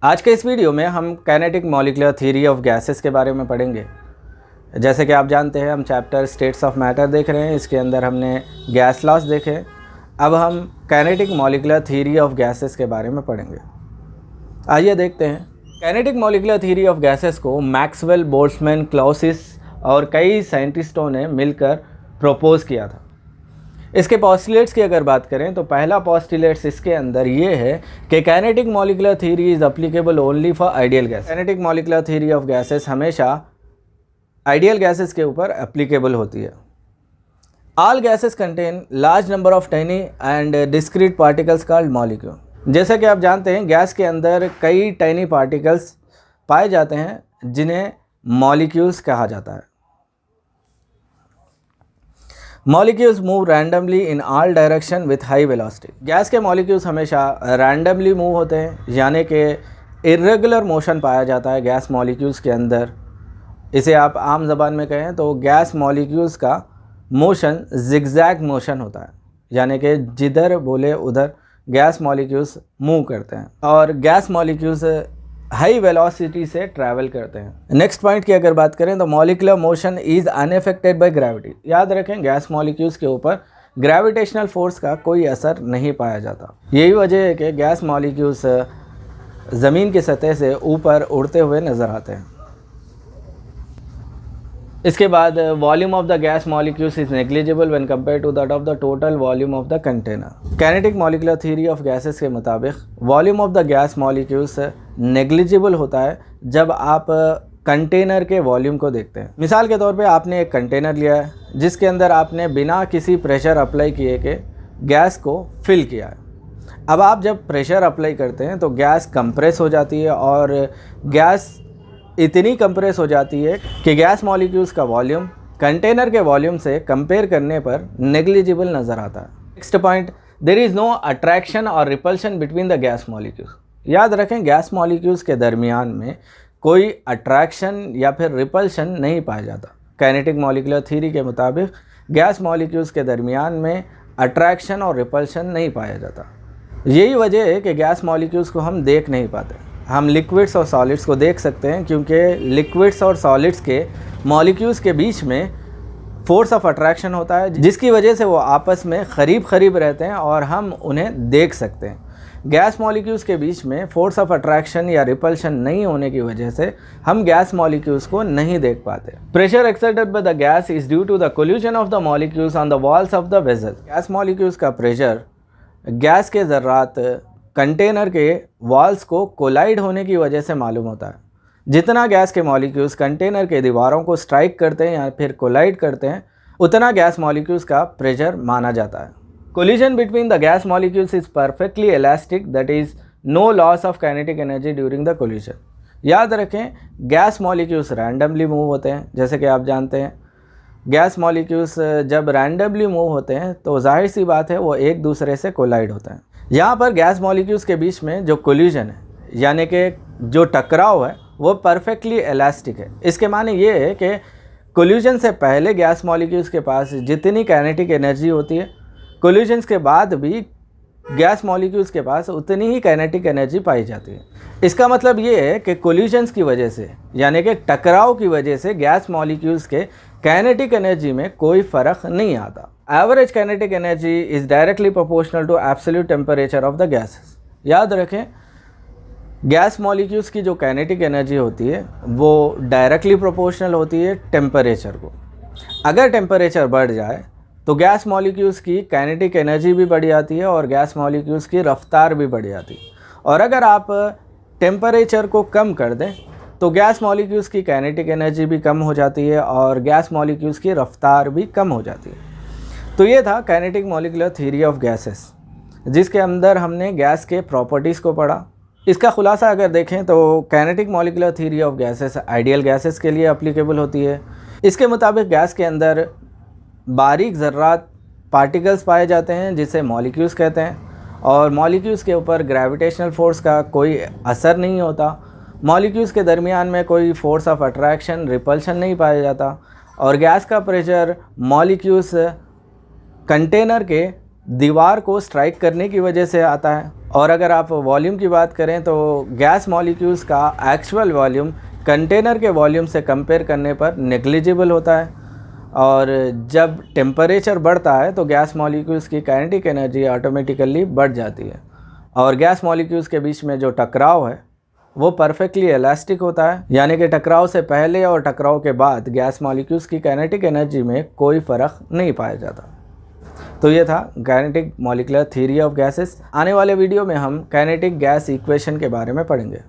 आज के इस वीडियो में हम kinetic molecular theory of gases के बारे में पढ़ेंगे। जैसे कि आप जानते हैं हम चैप्टर स्टेट्स ऑफ मैटर देख रहे हैं, इसके अंदर हमने गैस लॉस देखे। अब हम kinetic molecular theory of gases के बारे में पढ़ेंगे। आइए देखते हैं। Kinetic molecular theory of gases को मैक्सवेल, बोल्ट्जमैन, क्लॉसिस और कई साइंटिस्टों ने मिलकर प्रपोज किया था। इसके पॉस्टुलेट्स की अगर बात करें तो पहला पॉस्टुलेट्स इसके अंदर ये है कि kinetic molecular theory is applicable only for ideal gas. Kinetic molecular theory of gases हमेशा आइडियल गैसेस के ऊपर एप्लीकेबल होती है। All gases contain large number of tiny and discrete particles called molecule. जैसे कि आप जानते हैं गैस के अंदर कई टाइनी पार्टिकल्स पाए जाते हैं जिन्हें मॉलिक्यूल्स कहा जाता है। Molecules move randomly in all direction with high velocity. Gas के मॉलिक्यूल्स हमेशा रैंडमली मूव होते हैं, यानी कि इर्रेगुलर मोशन पाया जाता है गैस मॉलिक्यूल्स के अंदर। इसे आप आम ज़बान में कहें तो गैस मॉलिक्यूल्स का मोशन जिगजैग मोशन होता है, यानी कि जिधर बोले उधर गैस मॉलिक्यूल्स मूव करते हैं और गैस मॉलिक्यूल्स हाई वेलोसिटी से ट्रैवल करते हैं। नेक्स्ट पॉइंट की अगर बात करें तो molecular motion is unaffected by gravity. याद रखें गैस मॉलिक्यूल्स के ऊपर ग्रेविटेशनल फोर्स का कोई असर नहीं पाया जाता। यही वजह है कि गैस मॉलिक्यूल्स ज़मीन की सतह से ऊपर उड़ते हुए नज़र आते हैं। इसके बाद volume of the gas molecules is negligible when compare to that of the total volume of the container. Kinetic molecular theory of gases के मुताबिक volume of the gas molecules negligible होता है जब आप कंटेनर के वॉल्यूम को देखते हैं। मिसाल के तौर पे आपने एक कंटेनर लिया है जिसके अंदर आपने बिना किसी प्रेशर अप्लाई किए के गैस को फिल किया है। अब आप जब प्रेशर अप्लाई करते हैं तो गैस कंप्रेस हो जाती है और गैस इतनी कंप्रेस हो जाती है कि गैस मॉलिक्यूल्स का वॉल्यूम कंटेनर के वॉल्यूम से कंपेयर करने पर नेग्लिजिबल नज़र आता है। Next point, there is no attraction और repulsion between the gas molecules. याद रखें गैस मॉलिक्यूल्स के दरमियान में कोई अट्रैक्शन या फिर रिपल्शन नहीं पाया जाता। काइनेटिक मॉलिक्यूलर थ्योरी के मुताबिक गैस मॉलिक्यूल्स के दरमियान में अट्रैक्शन और रिपल्शन नहीं पाया जाता। यही वजह है कि गैस मॉलिक्यूल्स को हम देख नहीं पाते। हम लिक्विड्स और सॉलिड्स को देख सकते हैं क्योंकि लिक्विड्स और सॉलिड्स के मॉलिक्यूल्स के बीच में फोर्स ऑफ अट्रैक्शन होता है, जिसकी वजह से वो आपस में करीब रहते हैं और हम उन्हें देख सकते हैं। गैस मॉलिक्यूल्स के बीच में फोर्स ऑफ अट्रैक्शन या रिपल्शन नहीं होने की वजह से हम गैस मॉलिक्यूल्स को नहीं देख पाते। Pressure exerted by the gas is due to the collision of the molecules on the walls of the vessel. Gas molecules का प्रेशर गैस के ज़र्रात कंटेनर के वॉल्स को कोलाइड होने की वजह से मालूम होता है। जितना गैस के मॉलिक्यूल्स कंटेनर के दीवारों को स्ट्राइक करते हैं या फिर कोलाइड करते हैं उतना गैस मॉलिक्यूल्स का प्रेशर माना जाता है। Collision between the gas molecules is perfectly elastic, that is no loss of kinetic energy during the collision. याद रखें गैस मॉलिक्यूल्स रैंडमली मूव होते हैं। जैसे कि आप जानते हैं गैस मॉलिक्यूल्स जब रैंडमली मूव होते हैं तो जाहिर सी बात है वो एक दूसरे से कोलाइड होते हैं। यहाँ पर गैस मॉलिक्यूल्स के बीच में जो कोलिजन है यानी कि जो टकराव है वो परफेक्टली इलास्टिक है। इसके माने ये है कि कोलिजन से पहले गैस मॉलिक्यूल्स के पास जितनी काइनेटिक एनर्जी होती है कोलिजन्स के बाद भी गैस मॉलिक्यूल्स के पास उतनी ही काइनेटिक एनर्जी पाई जाती है। इसका मतलब ये है कि कोलिजन्स की वजह से यानी कि टकराव की वजह से गैस मॉलिक्यूल्स के काइनेटिक एनर्जी में कोई फ़र्क नहीं आता। Average kinetic energy is directly proportional to absolute temperature of the gases. याद रखें गैस मॉलिक्यूल्स की जो काइनेटिक एनर्जी होती है वो डायरेक्टली प्रोपोर्शनल होती है टेम्परेचर को। अगर टेम्परेचर बढ़ जाए तो गैस मॉलिक्यूल्स की काइनेटिक एनर्जी भी बढ़ जाती है और गैस मॉलिक्यूल्स की रफ्तार भी बढ़ जाती है। और अगर आप टेम्परेचर को कम कर दें तो गैस मॉलिक्यूल्स की काइनेटिक एनर्जी भी कम हो जाती है और गैस मॉलिक्यूल्स की रफ्तार भी कम हो जाती है। तो ये था kinetic molecular theory of gases, जिसके अंदर हमने गैस के प्रॉपर्टीज़ को पढ़ा। इसका खुलासा अगर देखें तो kinetic molecular theory of gases ideal gases के लिए एप्लीकेबल होती है। इसके मुताबिक गैस के अंदर बारीक ज़र्रात पार्टिकल्स पाए जाते हैं जिसे मॉलिक्यूल्स कहते हैं और मॉलिक्यूल्स के ऊपर ग्रेविटेशनल फोर्स का कोई असर नहीं होता। मॉलिक्यूल्स के दरमियान में कोई फोर्स ऑफ अट्रैक्शन रिपल्शन नहीं पाया जाता और गैस का प्रेशर मॉलिक्यूल्स कंटेनर के दीवार को स्ट्राइक करने की वजह से आता है। और अगर आप वॉल्यूम की बात करें तो गैस मॉलिक्यूल्स का एक्चुअल वॉल्यूम कंटेनर के वॉल्यूम से कंपेयर करने पर नेग्लिजिबल होता है, और जब टेम्परेचर बढ़ता है तो गैस मॉलिक्यूल्स की काइनेटिक एनर्जी ऑटोमेटिकली बढ़ जाती है, और गैस मॉलिक्यूल्स के बीच में जो टकराव है वो परफेक्टली इलास्टिक होता है, यानी कि टकराव से पहले और टकराव के बाद गैस मॉलिक्यूल्स की काइनेटिक एनर्जी में कोई फ़र्क नहीं पाया जाता। तो ये था kinetic molecular theory of gases. आने वाले वीडियो में हम काइनेटिक गैस इक्वेशन के बारे में पढ़ेंगे।